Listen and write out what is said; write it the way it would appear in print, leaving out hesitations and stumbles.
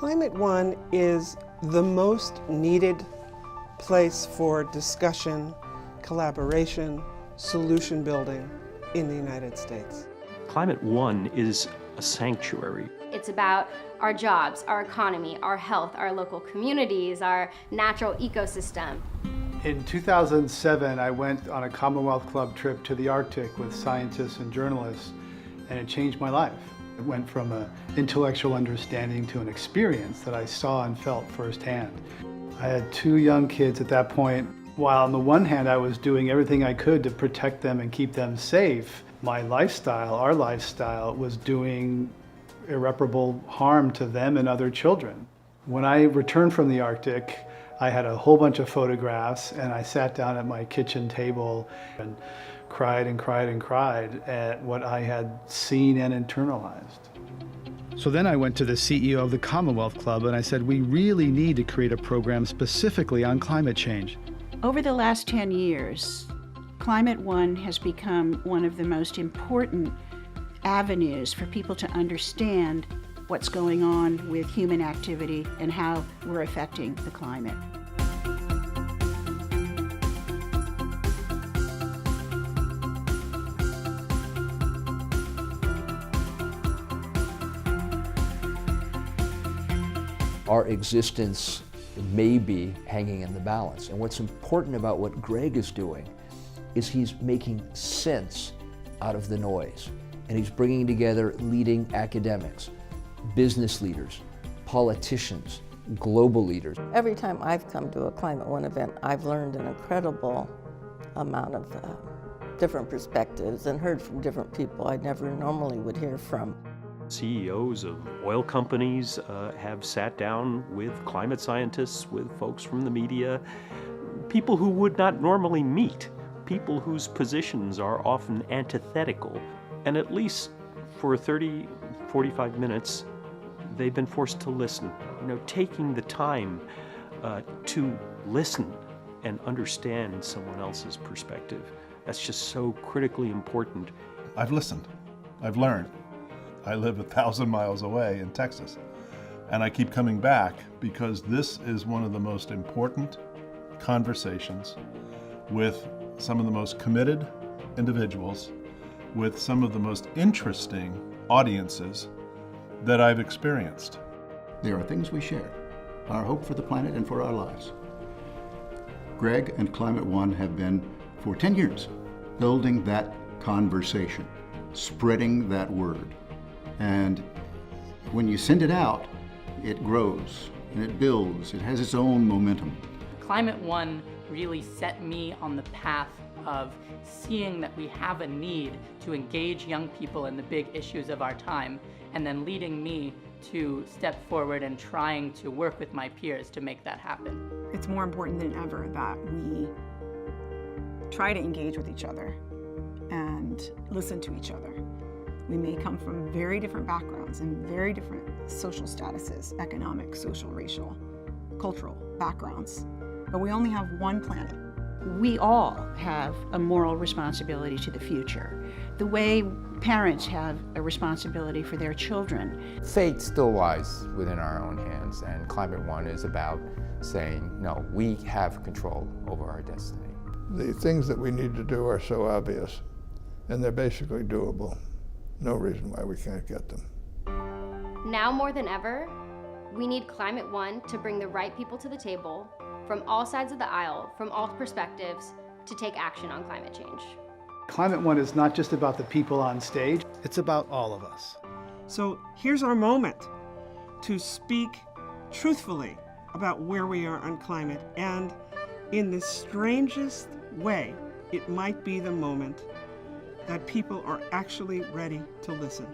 Climate One is the most needed place for discussion, collaboration, solution building in the United States. Climate One is a sanctuary. It's about our jobs, our economy, our health, our local communities, our natural ecosystem. In 2007, I went on a Commonwealth Club trip to the Arctic with scientists and journalists, and it changed my life. It went from an intellectual understanding to an experience that I saw and felt firsthand. I had 2 young kids at that point. While on the one hand I was doing everything I could to protect them and keep them safe, my lifestyle, our lifestyle, was doing irreparable harm to them and other children. When I returned from the Arctic, I had a whole bunch of photographs, and I sat down at my kitchen table and cried and cried and cried at what I had seen and internalized. So then I went to the CEO of the Commonwealth Club and I said, we really need to create a program specifically on climate change. Over the last 10 years, Climate One has become one of the most important avenues for people to understand what's going on with human activity and how we're affecting the climate. Our existence may be hanging in the balance. And what's important about what Greg is doing is he's making sense out of the noise. And he's bringing together leading academics, business leaders, politicians, global leaders. Every time I've come to a Climate One event, I've learned an incredible amount of different perspectives and heard from different people I never normally would hear from. CEOs of oil companies have sat down with climate scientists, with folks from the media, people who would not normally meet, people whose positions are often antithetical. And at least for 30, 45 minutes, they've been forced to listen. Taking the time to listen and understand someone else's perspective. That's just so critically important. I've listened. I've learned. I live 1,000 miles away in Texas, and I keep coming back because this is one of the most important conversations with some of the most committed individuals, with some of the most interesting audiences that I've experienced. There are things we share, our hope for the planet and for our lives. Greg and Climate One have been, for 10 years, building that conversation, spreading that word. And when you send it out, it grows and it builds. It has its own momentum. Climate One really set me on the path of seeing that we have a need to engage young people in the big issues of our time, and then leading me to step forward and trying to work with my peers to make that happen. It's more important than ever that we try to engage with each other and listen to each other. We may come from very different backgrounds and very different social statuses, economic, social, racial, cultural backgrounds, but we only have one planet. We all have a moral responsibility to the future, the way parents have a responsibility for their children. Fate still lies within our own hands, and Climate One is about saying, no, we have control over our destiny. The things that we need to do are so obvious, and they're basically doable. No reason why we can't get them. Now more than ever, we need Climate One to bring the right people to the table from all sides of the aisle, from all perspectives, to take action on climate change. Climate One is not just about the people on stage, it's about all of us. So here's our moment to speak truthfully about where we are on climate, and in the strangest way, it might be the moment that people are actually ready to listen.